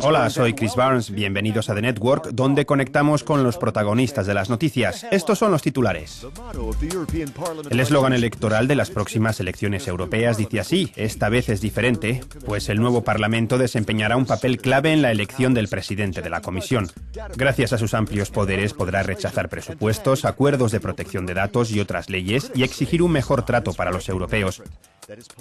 Hola, soy Chris Barnes. Bienvenidos a The Network, donde conectamos con los protagonistas de las noticias. Estos son los titulares. El eslogan electoral de las próximas elecciones europeas dice así: esta vez es diferente, pues el nuevo Parlamento desempeñará un papel clave en la elección del presidente de la Comisión. Gracias a sus amplios poderes podrá rechazar presupuestos, acuerdos de protección de datos y otras leyes y exigir un mejor trato para los europeos.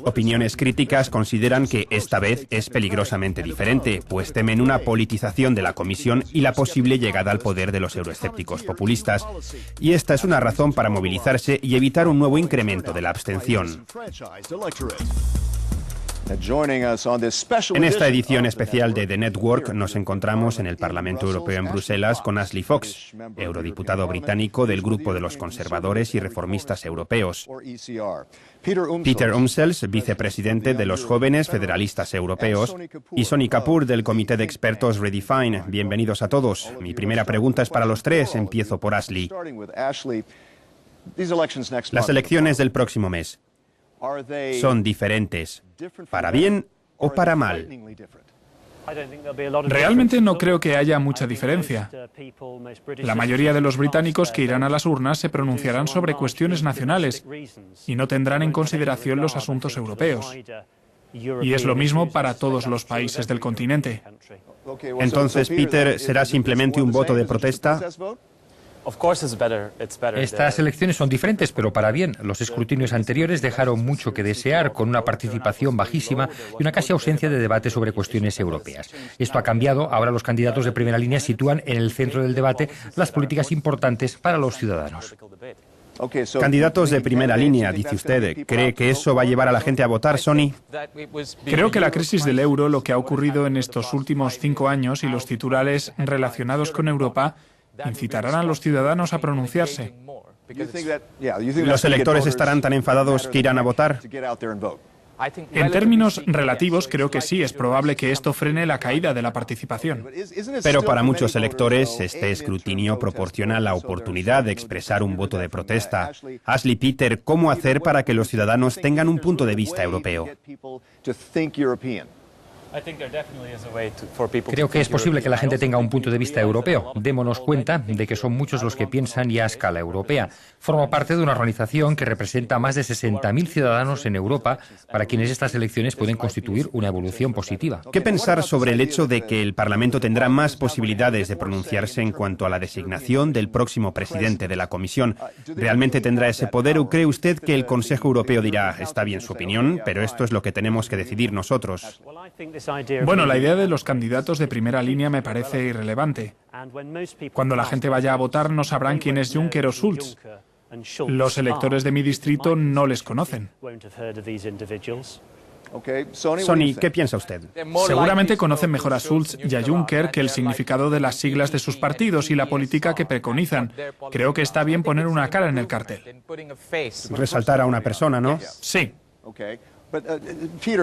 Opiniones críticas consideran que esta vez es peligrosamente diferente, pues temen una politización de la Comisión y la posible llegada al poder de los euroescépticos populistas. Y esta es una razón para movilizarse y evitar un nuevo incremento de la abstención. En esta edición especial de The Network nos encontramos en el Parlamento Europeo en Bruselas con Ashley Fox, eurodiputado británico del Grupo de los Conservadores y Reformistas Europeos. Peter Umsels, vicepresidente de los Jóvenes Federalistas Europeos, y Sony Kapoor del Comité de Expertos Redefine. Bienvenidos a todos. Mi primera pregunta es para los tres. Empiezo por Ashley. Las elecciones del próximo mes son diferentes, ¿para bien o para mal? Realmente no creo que haya mucha diferencia. La mayoría de los británicos que irán a las urnas se pronunciarán sobre cuestiones nacionales y no tendrán en consideración los asuntos europeos. Y es lo mismo para todos los países del continente. Entonces, Peter, ¿será simplemente un voto de protesta? Estas elecciones son diferentes, pero para bien. Los escrutinios anteriores dejaron mucho que desear, con una participación bajísima y una casi ausencia de debate sobre cuestiones europeas. Esto ha cambiado. Ahora los candidatos de primera línea sitúan en el centro del debate las políticas importantes para los ciudadanos. Candidatos de primera línea, dice usted. ¿Cree que eso va a llevar a la gente a votar, Sony? Creo que la crisis del euro, lo que ha ocurrido en estos últimos 5 años y los titulares relacionados con Europa incitarán a los ciudadanos a pronunciarse. ¿Los electores estarán tan enfadados que irán a votar? En términos relativos, creo que sí, es probable que esto frene la caída de la participación. Pero para muchos electores, este escrutinio proporciona la oportunidad de expresar un voto de protesta. Ashley, Peter, ¿cómo hacer para que los ciudadanos tengan un punto de vista europeo? Creo que es posible que la gente tenga un punto de vista europeo. Démonos cuenta de que son muchos los que piensan ya a escala europea. Formo parte de una organización que representa a más de 60.000 ciudadanos en Europa, para quienes estas elecciones pueden constituir una evolución positiva. ¿Qué pensar sobre el hecho de que el Parlamento tendrá más posibilidades de pronunciarse en cuanto a la designación del próximo presidente de la Comisión? ¿Realmente tendrá ese poder o cree usted que el Consejo Europeo dirá, está bien su opinión, pero esto es lo que tenemos que decidir nosotros? Bueno, la idea de los candidatos de primera línea me parece irrelevante. Cuando la gente vaya a votar no sabrán quién es Juncker o Schulz. Los electores de mi distrito no les conocen. Sony, ¿qué piensa usted? Seguramente conocen mejor a Schulz y a Juncker que el significado de las siglas de sus partidos y la política que preconizan. Creo que está bien poner una cara en el cartel. Resaltar a una persona, ¿no? Sí.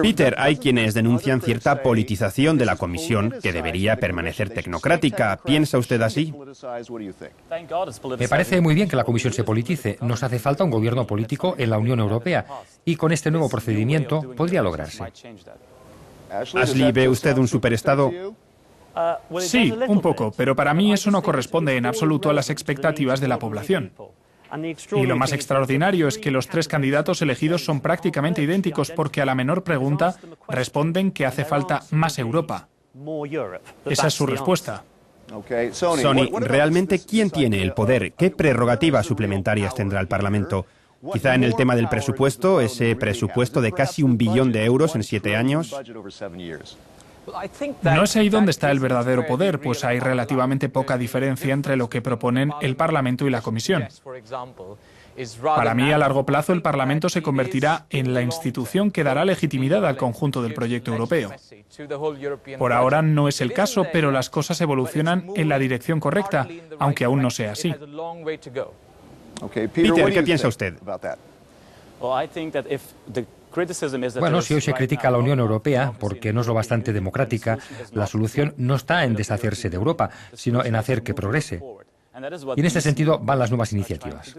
Peter, hay quienes denuncian cierta politización de la Comisión que debería permanecer tecnocrática. ¿Piensa usted así? Me parece muy bien que la Comisión se politice. Nos hace falta un gobierno político en la Unión Europea y con este nuevo procedimiento podría lograrse. Ashley, ¿ve usted un superestado? Sí, un poco, pero para mí eso no corresponde en absoluto a las expectativas de la población. Y lo más extraordinario es que los 3 candidatos elegidos son prácticamente idénticos porque a la menor pregunta responden que hace falta más Europa. Esa es su respuesta. Sony, ¿realmente quién tiene el poder? ¿Qué prerrogativas suplementarias tendrá el Parlamento? Quizá en el tema del presupuesto, ese presupuesto de casi 1 billón de euros en 7 años. No es ahí donde está el verdadero poder, pues hay relativamente poca diferencia entre lo que proponen el Parlamento y la Comisión. Para mí, a largo plazo, el Parlamento se convertirá en la institución que dará legitimidad al conjunto del proyecto europeo. Por ahora no es el caso, pero las cosas evolucionan en la dirección correcta, aunque aún no sea así. Peter, ¿qué piensa usted? Bueno, si hoy se critica a la Unión Europea porque no es lo bastante democrática, la solución no está en deshacerse de Europa, sino en hacer que progrese. Y en este sentido van las nuevas iniciativas.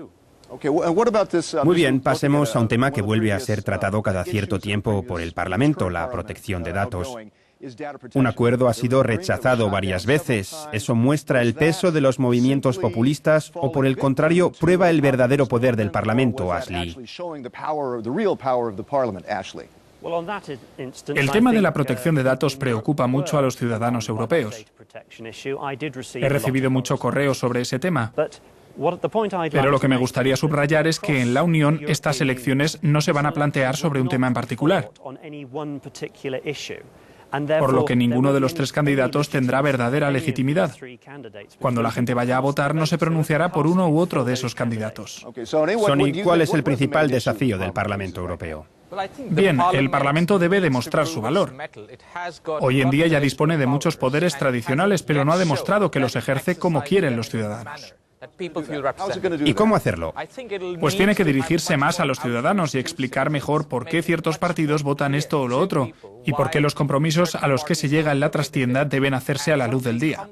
Muy bien, pasemos a un tema que vuelve a ser tratado cada cierto tiempo por el Parlamento, la protección de datos. Un acuerdo ha sido rechazado varias veces. ¿Eso muestra el peso de los movimientos populistas o, por el contrario, prueba el verdadero poder del Parlamento, Ashley? El tema de la protección de datos preocupa mucho a los ciudadanos europeos. He recibido mucho correo sobre ese tema. Pero lo que me gustaría subrayar es que en la Unión estas elecciones no se van a plantear sobre un tema en particular, por lo que ninguno de los tres candidatos tendrá verdadera legitimidad. Cuando la gente vaya a votar no se pronunciará por uno u otro de esos candidatos. Sonny, ¿cuál es el principal desafío del Parlamento Europeo? Bien, el Parlamento debe demostrar su valor. Hoy en día ya dispone de muchos poderes tradicionales, pero no ha demostrado que los ejerce como quieren los ciudadanos. ¿Y cómo hacerlo? Pues tiene que dirigirse más a los ciudadanos y explicar mejor por qué ciertos partidos votan esto o lo otro y por qué los compromisos a los que se llega en la trastienda deben hacerse a la luz del día.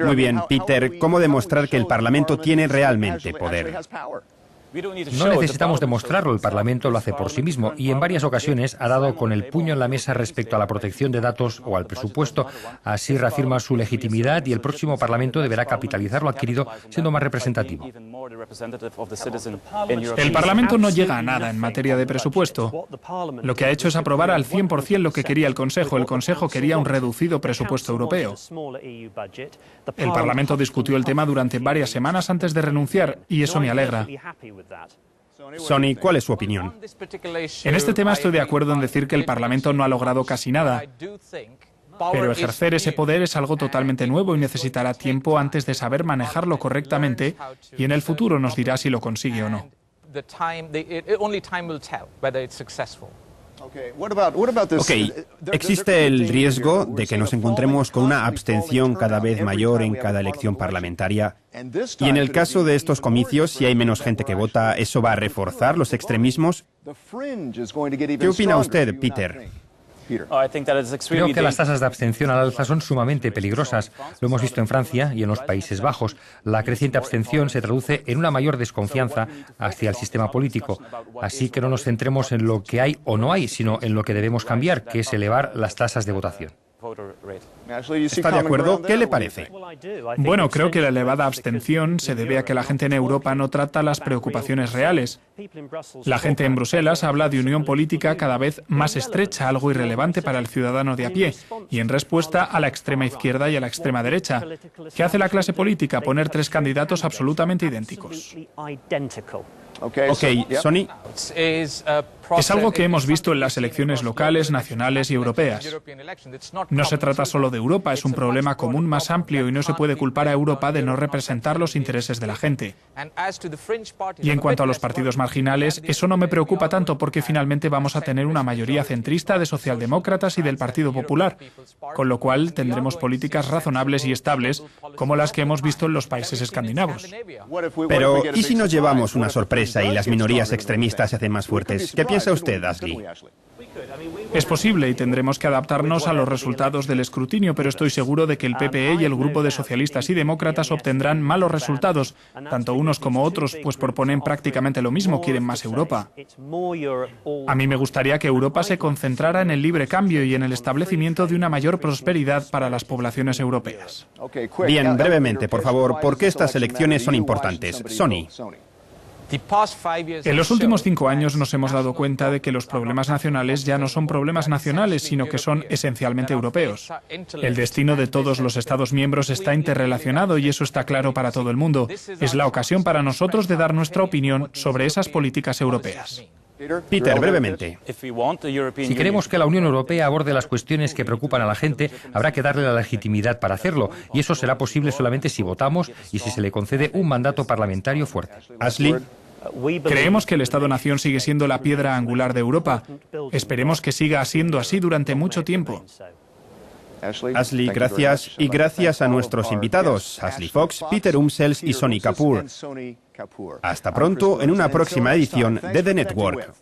Muy bien, Peter, ¿cómo demostrar que el Parlamento tiene realmente poder? No necesitamos demostrarlo, el Parlamento lo hace por sí mismo y en varias ocasiones ha dado con el puño en la mesa respecto a la protección de datos o al presupuesto. Así reafirma su legitimidad y el próximo Parlamento deberá capitalizar lo adquirido siendo más representativo. El Parlamento no llega a nada en materia de presupuesto. Lo que ha hecho es aprobar al 100% lo que quería el Consejo. El Consejo quería un reducido presupuesto europeo. El Parlamento discutió el tema durante varias semanas antes de renunciar y eso me alegra. Sonny, ¿cuál es su opinión? En este tema estoy de acuerdo en decir que el Parlamento no ha logrado casi nada, pero ejercer ese poder es algo totalmente nuevo y necesitará tiempo antes de saber manejarlo correctamente y en el futuro nos dirá si lo consigue o no. Ok, ¿existe el riesgo de que nos encontremos con una abstención cada vez mayor en cada elección parlamentaria? Y en el caso de estos comicios, si hay menos gente que vota, ¿eso va a reforzar los extremismos? ¿Qué opina usted, Peter? Creo que las tasas de abstención al alza son sumamente peligrosas. Lo hemos visto en Francia y en los Países Bajos. La creciente abstención se traduce en una mayor desconfianza hacia el sistema político. Así que no nos centremos en lo que hay o no hay, sino en lo que debemos cambiar, que es elevar las tasas de votación. ¿Está de acuerdo? ¿Qué le parece? Bueno, creo que la elevada abstención se debe a que la gente en Europa no trata las preocupaciones reales. La gente en Bruselas habla de unión política cada vez más estrecha, algo irrelevante para el ciudadano de a pie, y en respuesta a la extrema izquierda y a la extrema derecha. ¿Qué hace la clase política? Poner tres candidatos absolutamente idénticos. Ok, Sonny. Es algo que hemos visto en las elecciones locales, nacionales y europeas. No se trata solo de Europa, es un problema común más amplio y no se puede culpar a Europa de no representar los intereses de la gente. Y en cuanto a los partidos marginales, eso no me preocupa tanto porque finalmente vamos a tener una mayoría centrista de socialdemócratas y del Partido Popular, con lo cual tendremos políticas razonables y estables como las que hemos visto en los países escandinavos. Pero, ¿y si nos llevamos una sorpresa y las minorías extremistas se hacen más fuertes? ¿Qué piensa usted, Ashley? Es posible y tendremos que adaptarnos a los resultados del escrutinio, pero estoy seguro de que el PPE y el grupo de socialistas y demócratas obtendrán malos resultados, tanto unos como otros, pues proponen prácticamente lo mismo, quieren más Europa. A mí me gustaría que Europa se concentrara en el libre cambio y en el establecimiento de una mayor prosperidad para las poblaciones europeas. Bien, brevemente, por favor, ¿por qué estas elecciones son importantes? Sonny. En los últimos 5 años nos hemos dado cuenta de que los problemas nacionales ya no son problemas nacionales, sino que son esencialmente europeos. El destino de todos los Estados miembros está interrelacionado y eso está claro para todo el mundo. Es la ocasión para nosotros de dar nuestra opinión sobre esas políticas europeas. Peter, brevemente. Si queremos que la Unión Europea aborde las cuestiones que preocupan a la gente, habrá que darle la legitimidad para hacerlo, y eso será posible solamente si votamos y si se le concede un mandato parlamentario fuerte. Ashley. Creemos que el Estado-Nación sigue siendo la piedra angular de Europa. Esperemos que siga siendo así durante mucho tiempo. Ashley, gracias. Y gracias a nuestros invitados, Ashley Fox, Peter Umsels y Sonny Kapoor. Hasta pronto en una próxima edición de The Network.